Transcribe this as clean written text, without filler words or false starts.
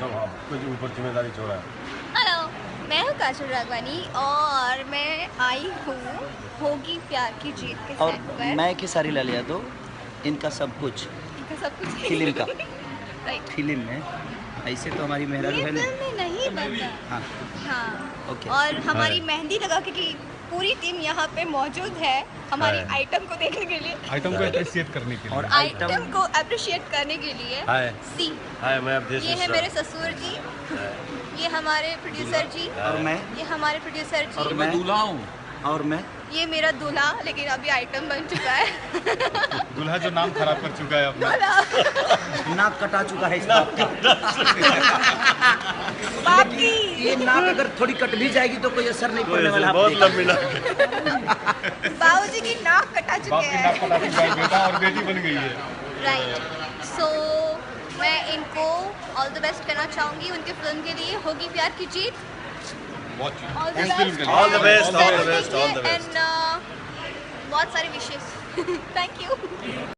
सब आपको जो ऊपर जिम्मेदारी छोड़ा है। हेलो, मैं हूँ काजल राघवानी और मैं आई हूँ होगी प्यार की जीत के और सेट पर। मैं खेसारी लाल यादव, इनका सब कुछ इनका सब कुछ फिल्म का राइट। फिल्म में ऐसे तो हमारी मेहरा ये है ना। फिल्म में नहीं बनता। हाँ हाँ ओके। और हमारी हाँ। मेहंदी लगा के की पूरी टीम यहाँ पे मौजूद है हमारी हाँ। आइटम को देखने के लिए, आइटम को अप्रिशिएट करने के लिए। और आइटम को अप्रिशिएट करने के लिए। हाय सी हाय, मैं अवधेश ये है मिश्रा। मेरे ससुर जी, ये हमारे प्रोड्यूसर जी, और मैं ये हमारे प्रोड्यूसर और जी, मैं दूल्हा हूँ। और मैं ये मेरा दूल्हा लेकिन अभी आइटम बन चुका है। दूल्हा जो नाम खराब कर चुका है अपना। दूल्हा नाक कटा चुका है इस बाप का। बाकी ये नाक अगर थोड़ी कट भी जाएगी तो कोई असर नहीं पड़ने वाला। आप बहुत देखिए। लंबी नाक। बाबूजी की नाक कटा बाप चुके की नाक हैं। कटा चुका है, बेटा और बेटी बन गई है। राइट, सो मैं इनको ऑल द बेस्ट कहना चाहूँगी उनके फिल्म के लिए होगी प्यार की जीत। बहुत ऑल द इस फिल्म के लिए। All the best, all the best, all the best. And बहुत सारे विशेस। Thank you.